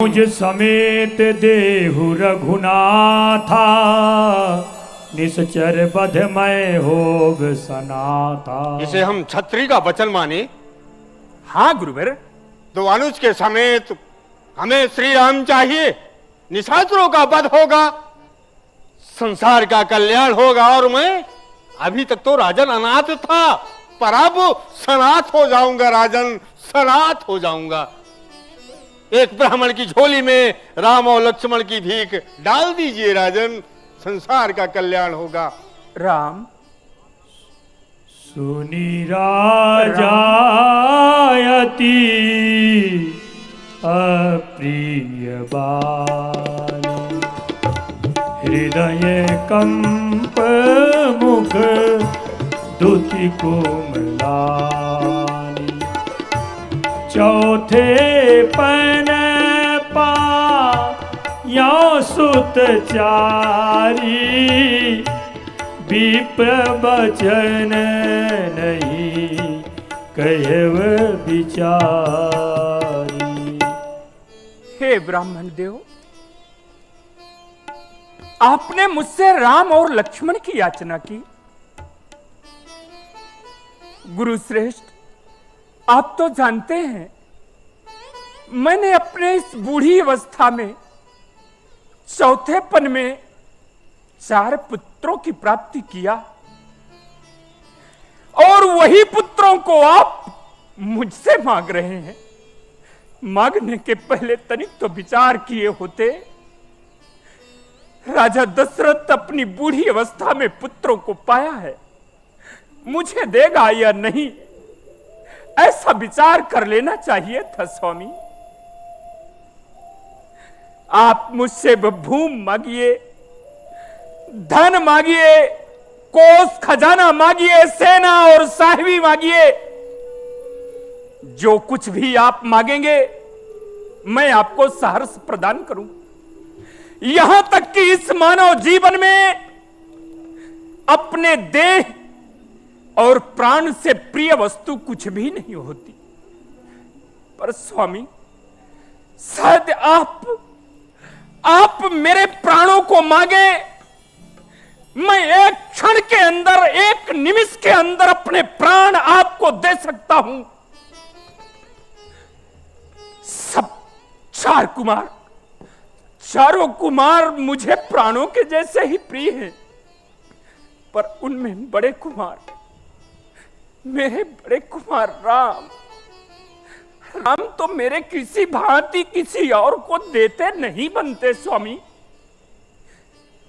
मुझ समेत देहु रघुनाथा, निश्चर बधमय होग सनाथा। इसे हम छत्री का वचन माने। हाँ गुरुवर। तो अनुज के समेत हमें श्री राम चाहिए, निशाचरों का वध होगा, संसार का कल्याण होगा। और मैं अभी तक तो राजन अनाथ था, पर अब सनाथ हो जाऊंगा। राजन सनाथ हो जाऊंगा। एक ब्राह्मण की झोली में राम और लक्ष्मण की भीख डाल दीजिए राजन, संसार का कल्याण होगा। राम सुनी राजायति अप्रिय बानी, हृदय कंप मुख दुति कोमलानी। चौथे पन पा या सुत चारी, विप्र बचन नहीं कहव विचारी। हे ब्राह्मण देव, आपने मुझसे राम और लक्ष्मण की याचना की। गुरु श्रेष्ठ, आप तो जानते हैं मैंने अपने इस बूढ़ी अवस्था में चौथेपन में 4 पुत्रों की प्राप्ति किया, और वही पुत्रों को आप मुझसे मांग रहे हैं। मांगने के पहले तनिक तो विचार किए होते। राजा दशरथ अपनी बूढ़ी अवस्था में पुत्रों को पाया है, मुझे देगा या नहीं, ऐसा विचार कर लेना चाहिए था स्वामी। आप मुझसे भूमि मांगिए, धन मांगिए, कोष खजाना मांगिए, सेना और साहिबी मांगिए, जो कुछ भी आप मांगेंगे मैं आपको सहर्ष प्रदान करूं। यहां तक कि इस मानव जीवन में अपने देह और प्राण से प्रिय वस्तु कुछ भी नहीं होती। पर स्वामी, शायद आप मेरे प्राणों को मांगे, मैं एक क्षण के अंदर, एक निमिष के अंदर अपने प्राण आपको दे सकता हूं। सब 4 कुमार, चारों कुमार मुझे प्राणों के जैसे ही प्रिय हैं, पर उनमें बड़े कुमार, मेरे बड़े कुमार राम तो मेरे किसी भांति किसी और को देते नहीं बनते। स्वामी,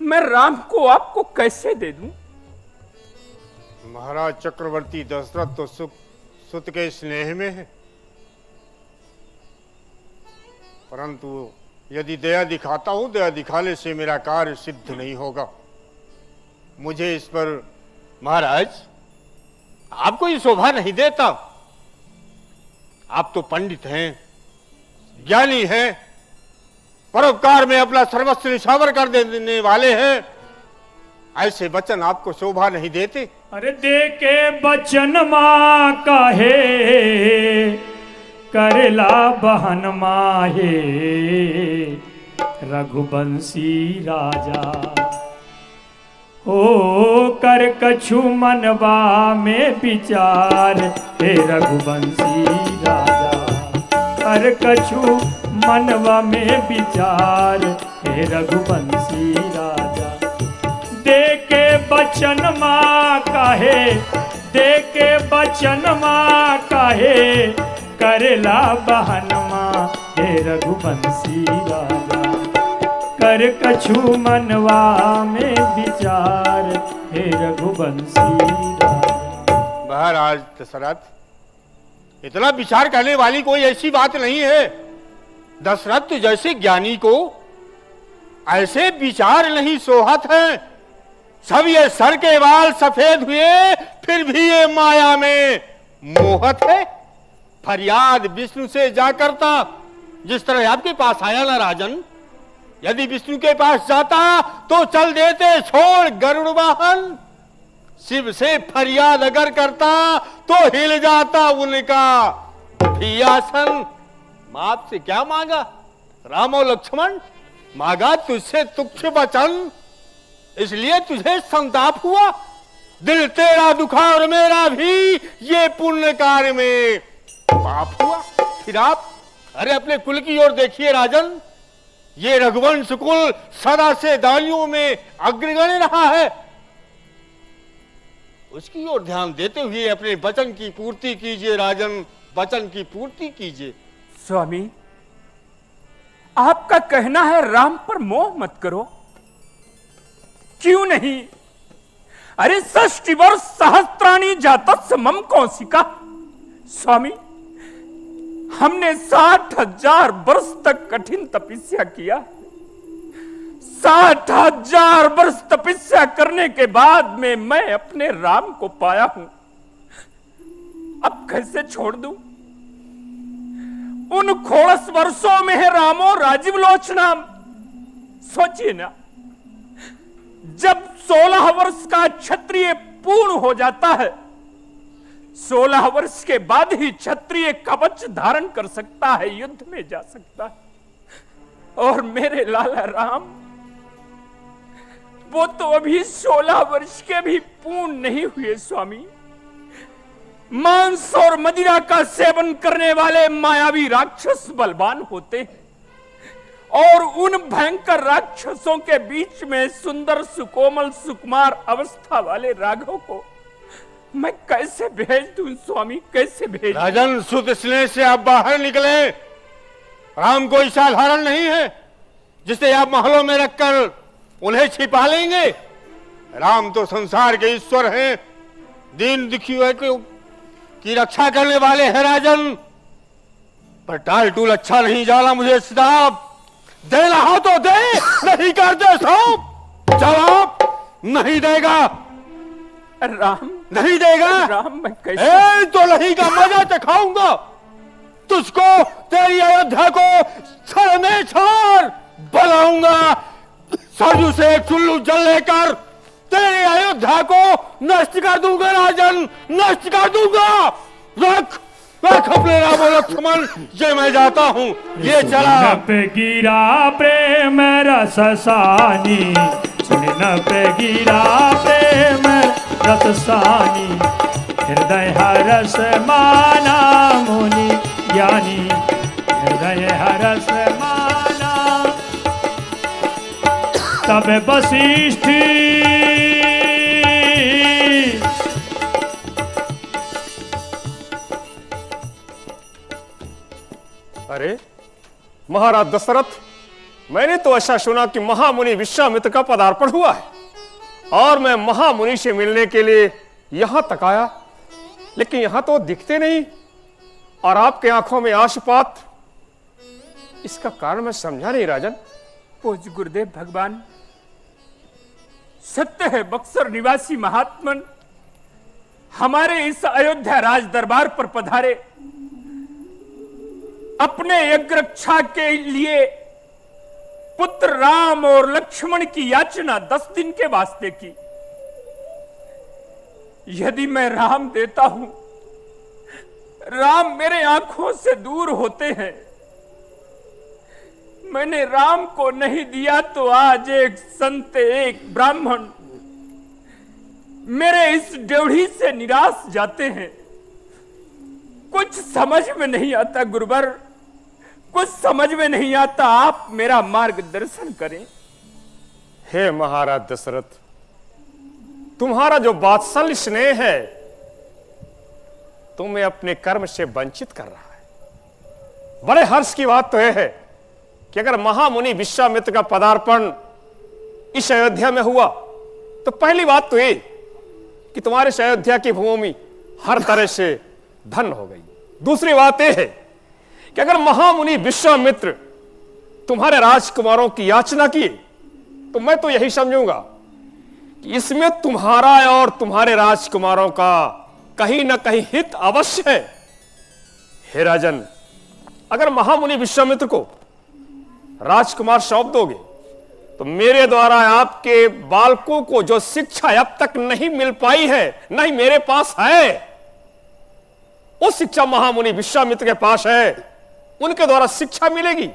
मैं राम को आपको कैसे दे दूं? महाराज चक्रवर्ती दशरथ तो सुत के स्नेह में है, परंतु यदि दया दिखाता हूं, दया दिखाने से मेरा कार्य सिद्ध नहीं होगा। मुझे इस पर महाराज आपको ये शोभा नहीं देता। आप तो पंडित हैं, ज्ञानी हैं, परोपकार में अपना सर्वस्व निछावर कर देने वाले हैं, ऐसे वचन आपको शोभा नहीं देते। अरे दे के बचन माँ काहे, करेला बहन माहे, रघुवंशी राजा। ओ कर कछु मनवा में विचार, हे रघुवंशी राजा। कर कछु मनवा में विचार, हे रघुवंशी राजा। दे के बचन माँ काहे, दे के बचन माँ काहे, करेला बहन माँ, हे रघुवंशी राजा। कर कछु मनवा में विचार, हे रघुवंशी राजा। महाराज दशरथ, इतना विचार करने वाली कोई ऐसी बात नहीं है। दशरथ जैसे ज्ञानी को ऐसे विचार नहीं सोहत है। सब ये सर के बाल सफेद हुए, फिर भी ये माया में मोहत है। फरियाद विष्णु से जा करता, जिस तरह आपके पास आया ना राजन, यदि विष्णु के पास जाता तो चल देते छोड़ गरुड़ वाहन। शिव से फरियाद अगर करता तो हिल जाता उनका सिंहासन। माप से क्या मांगा, राम और लक्ष्मण, मांगा तुझसे तुच्छ वचन, इसलिए तुझे संताप हुआ। दिल तेरा दुखा और मेरा भी ये पुण्य कार्य में पाप हुआ। फिर आप अरे अपने कुल की ओर देखिए राजन, ये रघुवंश कुल सदा से दानियों में अग्रगण्य रहा है। उसकी ओर ध्यान देते हुए अपने वचन की पूर्ति कीजिए राजन, वचन की पूर्ति कीजिए। स्वामी, आपका कहना है राम पर मोह मत करो, क्यों नहीं? अरे 60 वर्ष सहस्त्राणी जातस्य मम कौशिका। स्वामी, हमने 60,000 वर्ष तक कठिन तपस्या किया। 60,000 वर्ष तपस्या करने के बाद में मैं अपने राम को पाया हूं। अब कैसे छोड़ दूं? उन 16 वर्षों में है रामो राजीव लोचना। सोचिए ना, जब 16 वर्ष का क्षत्रिय पूर्ण हो जाता है, 16 वर्ष के बाद ही क्षत्रिय कवच धारण कर सकता है, युद्ध में जा सकता है। और मेरे लाला राम, वो तो अभी 16 वर्ष के भी पूर्ण नहीं हुए। स्वामी, मांस और मदिरा का सेवन करने वाले मायावी राक्षस बलवान होते हैं, और उन भयंकर राक्षसों के बीच में सुंदर सुकोमल सुकुमार अवस्था वाले राघव को मैं कैसे भेज दूं? स्वामी, कैसे भेज? राजन, सुत स्नेह से आप बाहर निकले। राम कोई साधारण नहीं है जिसे आप महलों में रखकर उन्हें छिपा लेंगे। राम तो संसार के ईश्वर हैं, दीन दुखियों की रक्षा करने वाले हैं राजन। पर टाल टूल अच्छा नहीं जाला मुझे सिताब। देना हो तो दे, नहीं कर दे साहब। जवाब नहीं देगा। राम नहीं देगा। राम, मैं कैसे? तो नहीं का मजा चखाऊंगा तुझको, तेरी अयोध्या को सर में छोड़ बलाऊंगा। सरजू से चुल्लू जल लेकर तेरी अयोध्या को नष्ट कर दूंगा राजन, नष्ट कर दूंगा। रख रख अपने राम और लक्ष्मण, ये मैं जाता हूं। ये चला पे गिरा प्रेम रस सानी, सुन पे गिरा प्रेम रस सानी। हृदय हरस माना मुनि ज्ञानी, हृदय हरस माना। तब वशिष्ठ अरे महाराज दशरथ, मैंने तो ऐसा सुना कि महामुनि विश्वामित्र का पदार्पण हुआ है, और मैं महामुनि से मिलने के लिए यहां तक आया, लेकिन यहां तो दिखते नहीं, और आपके आंखों में आशुपात। इसका कारण मैं समझा नहीं राजन। पूज गुरुदेव भगवान, सत्य है बक्सर निवासी महात्मन हमारे इस अयोध्या राज दरबार पर पधारे, अपने यज्ञरक्षा के लिए पुत्र राम और लक्ष्मण की याचना 10 दिन के वास्ते की। यदि मैं राम देता हूं, राम मेरे आंखों से दूर होते हैं। मैंने राम को नहीं दिया तो आज एक संत, एक ब्राह्मण मेरे इस ड्योढ़ी से निराश जाते हैं। कुछ समझ में नहीं आता गुरुवर, कुछ समझ में नहीं आता। आप मेरा मार्गदर्शन करें। हे महाराज दशरथ, तुम्हारा जो वात्सल्य स्नेह है तुम्हें अपने कर्म से वंचित कर रहा है। बड़े हर्ष की बात तो यह है कि अगर महामुनि विश्वामित्र का पदार्पण इस अयोध्या में हुआ तो पहली बात तो ये कि तुम्हारे इस अयोध्या की भूमि हर तरह से धन हो गई। दूसरी बात यह है कि अगर महामुनि विश्वामित्र तुम्हारे राजकुमारों की याचना किए तो मैं तो यही समझूंगा कि इसमें तुम्हारा और तुम्हारे राजकुमारों का कहीं ना कहीं हित अवश्य है। हे राजन, अगर महामुनि विश्वामित्र को राजकुमार सौंप दोगे तो मेरे द्वारा आपके बालकों को जो शिक्षा अब तक नहीं मिल पाई है, नहीं मेरे पास है, वो शिक्षा महामुनि विश्वामित्र के पास है। उनके द्वारा शिक्षा मिलेगी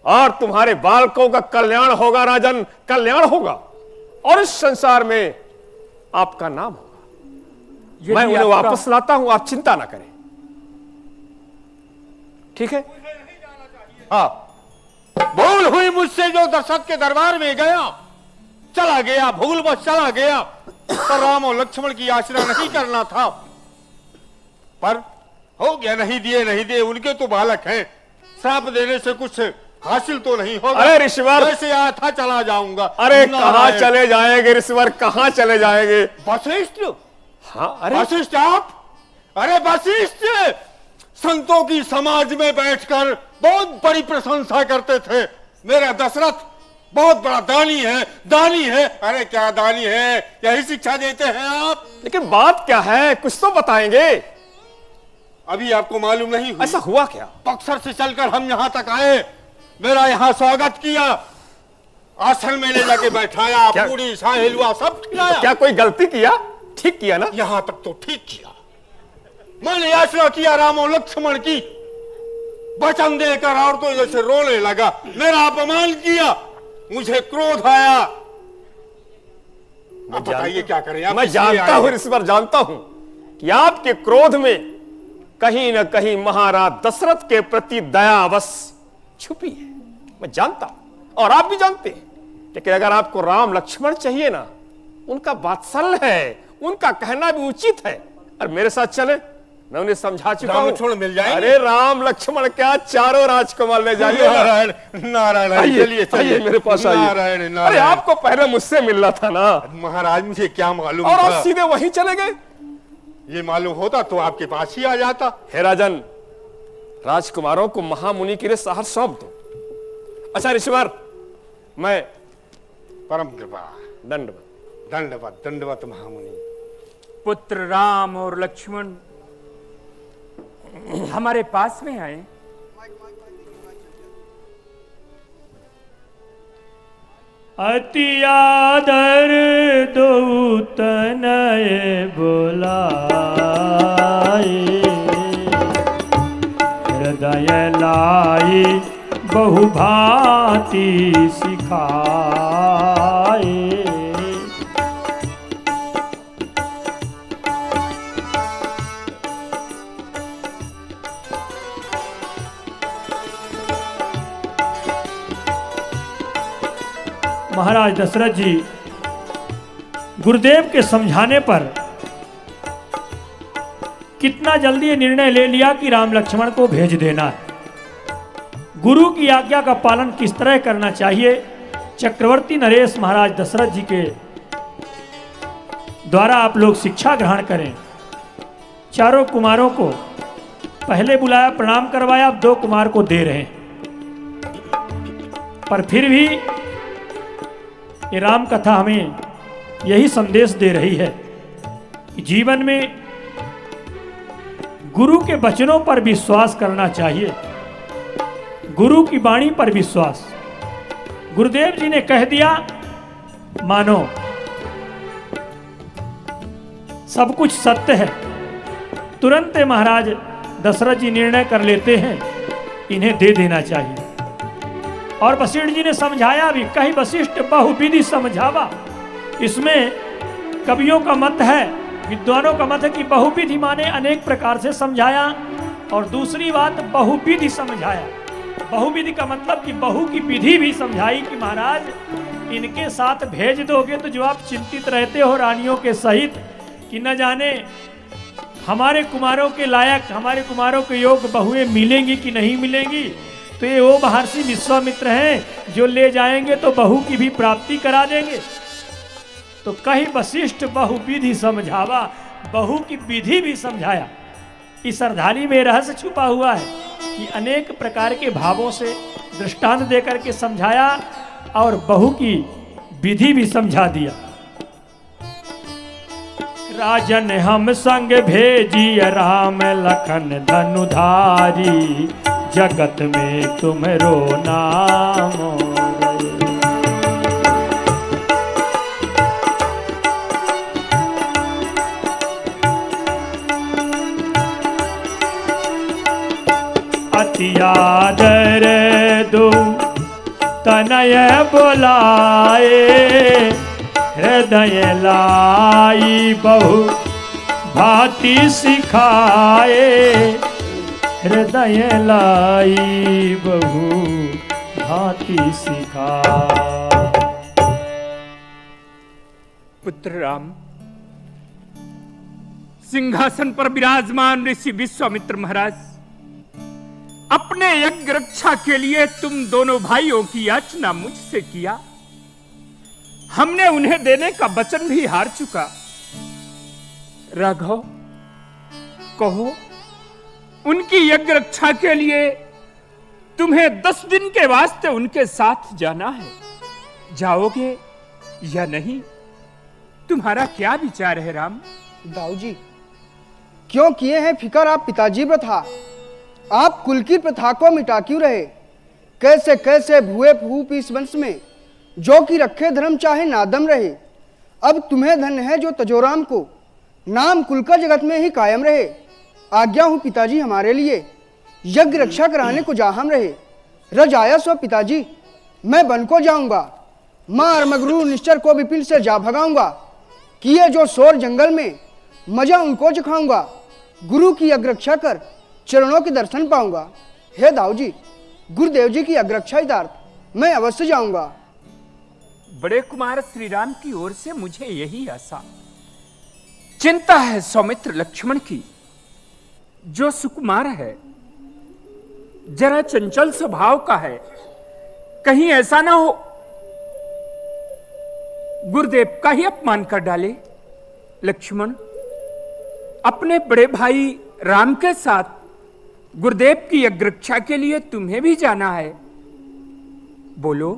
और तुम्हारे बालकों का कल्याण होगा राजन, कल्याण होगा, और इस संसार में आपका नाम होगा। मैं उन्हें वापस लाता हूं, आप चिंता ना करें, ठीक है? हाँ, भूल हुई मुझसे जो दशरथ के दरबार में गया, चला गया, भूल बस चला गया। पर राम और लक्ष्मण की आश्रय नहीं करना था, पर हो गया, नहीं दिए, उनके तो बालक हैं, श्राप देने से कुछ हासिल तो नहीं होगा। अरे ऋषिवर, जैसे आया था चला जाऊंगा। अरे कहां चले जाएंगे ऋषिवर, कहां चले जाएंगे? वशिष्ठ? हाँ, अरे वशिष्ठ आप? अरे वशिष्ठ संतों की समाज में बैठकर बहुत बड़ी प्रशंसा करते थे। मेरा दशरथ बहुत बड़ा दानी है। अरे क्या दानी है, यही शिक्षा देते हैं आप? लेकिन बात क्या है, कुछ तो बताएंगे। अभी आपको मालूम नहीं हुई? ऐसा हुआ क्या? बक्सर से चलकर हम यहां तक आए, मेरा यहां स्वागत किया, आसन में ले जाके बैठाया, पूरी शाही हलवा सब खिलाया। तो क्या कोई गलती किया? ठीक किया ना? यहां तक तो ठीक किया। मैंने आश्रय किया राम और लक्ष्मण की, वचन देकर और तो जैसे रोने लगा। मेरा अपमान किया, मुझे क्रोध आया। अब बताइए क्या करें? मैं जानता हूं, इस बार जानता हूं कि आपके क्रोध में कहीं ना कहीं महाराज दशरथ के प्रति दया अवश्य छुपी है, मैं जानता हूं, और आप भी जानते हैं। लेकिन अगर आपको राम लक्ष्मण चाहिए ना, उनका वात्सल्य है, उनका कहना भी उचित है, और मेरे साथ चले, मैं उन्हें समझा चुका हूं। लक्ष्मण मिल जाएंगे? अरे राम लक्ष्मण क्या, चारों राजकुमार ले जाइए। नारायण नारायण, चलिए मेरे पास आइए। नारायण। अरे आपको पहले मुझसे मिलना था ना महाराज, मुझे क्या मालूम और था? आप सीधे वहीं चले गए। ये मालूम होता तो आपके पास ही आ जाता। हे राजन, राजकुमारों को महामुनि के लिए शहर सौंप दो। अच्छा ऋषिवर, मैं परम कृपा, दंडवत दंडवत महामुनि। पुत्र राम और लक्ष्मण हमारे पास में आए। अति आदर दो तनय बुलाए, हृदय लाई बहुभांति सिखाए। महाराज दशरथ जी गुरुदेव के समझाने पर कितना जल्दी ये निर्णय ले लिया कि राम लक्ष्मण को भेज देना है। गुरु की आज्ञा का पालन किस तरह करना चाहिए, चक्रवर्ती नरेश महाराज दशरथ जी के द्वारा आप लोग शिक्षा ग्रहण करें। चारों कुमारों को पहले बुलाया, प्रणाम करवाया, अब 2 कुमार को दे रहे हैं। पर फिर भी ये राम कथा हमें यही संदेश दे रही है कि जीवन में गुरु के वचनों पर विश्वास करना चाहिए, गुरु की वाणी पर विश्वास। गुरुदेव जी ने कह दिया मानो, सब कुछ सत्य है। तुरंत महाराज दशरथ जी निर्णय कर लेते हैं, इन्हें दे देना चाहिए। और वशिष्ठ जी ने समझाया भी, कहीं वशिष्ठ बहुविधि समझावा। इसमें कवियों का मत है, विद्वानों का मत है कि बहुविधि माने अनेक प्रकार से समझाया, और दूसरी बात बहुविधि समझाया। बहुविधि का मतलब कि बहु की विधि भी समझाई कि महाराज इनके साथ भेज दोगे तो जो आप चिंतित रहते हो रानियों के सहित कि न जाने हमारे कुमारों के लायक, हमारे कुमारों के योग्य बहुएं मिलेंगी कि नहीं मिलेंगी, तो ये वो महर्षि विश्वामित्र हैं जो ले जाएंगे तो बहू की भी प्राप्ति करा देंगे। तो कहीं वशिष्ठ बहुविधि समझावा, बहू की विधि भी समझाया। इस अर्धाली में रहस्य छुपा हुआ है कि अनेक प्रकार के भावों से दृष्टांत देकर के समझाया और बहू की विधि भी समझा दिया। राजन हम संग भेजी राम लखन धनुधारी, जगत में तुम्हारो नाम रहे। अति आदर दो तनय बोलाए, हृदय लाई बहु भांति सिखाए, हृदय लाई बहु भांति सिखाए। पुत्र राम, सिंहासन पर विराजमान ऋषि विश्वामित्र महाराज, अपने यज्ञ रक्षा के लिए तुम दोनों भाइयों की याचना मुझसे किया। हमने उन्हें देने का वचन भी हार चुका। राघव, कहो, उनकी यज्ञ रक्षा के लिए तुम्हें 10 दिन के वास्ते उनके साथ जाना है। जाओगे या नहीं? तुम्हारा क्या विचार है राम? दाऊ जी, क्यों किए हैं फिकर आप पिताजी प्रथा? आप कुल की प्रथा को मिटा क्यों रहे? कैसे कैसे भुए फूप इस वंश में, जो कि रखे धर्म चाहे नादम रहे। अब तुम्हें धन है जो तजोराम को, नाम कुल का जगत में ही कायम रहे। आज्ञा हूँ पिताजी हमारे लिए, यज्ञ रक्षा कराने को जाहम रहे। रज आया सो पिताजी, मैं वन को जाऊंगा, मार मगरूर निश्चर को विपिन से जा भगाऊंगा। किए जो शोर जंगल में, मजा उनको चखाऊंगा। गुरु की अग्रक्षा कर चरणों के दर्शन पाऊंगा। हे दाऊ जी, गुरुदेव जी की अग्रक्षा हितार्थ मैं अवश्य जाऊंगा। बड़े कुमार श्री राम की ओर से मुझे यही आशा चिंता है सौमित्र लक्ष्मण की, जो सुकुमार है, जरा चंचल स्वभाव का है। कहीं ऐसा ना हो गुरुदेव का ही अपमान कर डाले। लक्ष्मण, अपने बड़े भाई राम के साथ गुरुदेव की अग्रक्षा के लिए तुम्हें भी जाना है। बोलो।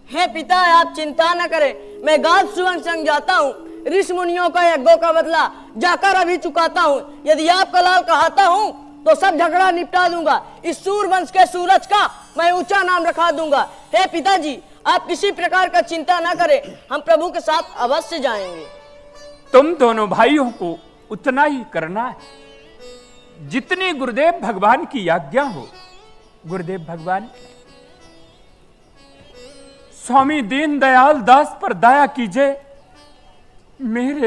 हे पिता, आप चिंता न करें, मैं गाद सुवर्ण संग जाता हूँ। ऋषि मुनियों का यज्ञों का बदला जाकर अभी चुकाता हूँ। यदि आपका लाल कहता हूँ तो सब झगड़ा निपटा दूंगा। इस सूर वंश के सूरज का मैं ऊंचा नाम रखा दूंगा। हे पिताजी, आप किसी प्रकार का चिंता न करें, हम प्रभु के साथ अवश्य जाएंगे। तुम दोनों भाइयों को उतना ही करना है जितनी गुरुदेव भगवान की आज्ञा हो। गुरुदेव भगवान, स्वामी दीनदयाल दास पर दया कीजिए। मेरे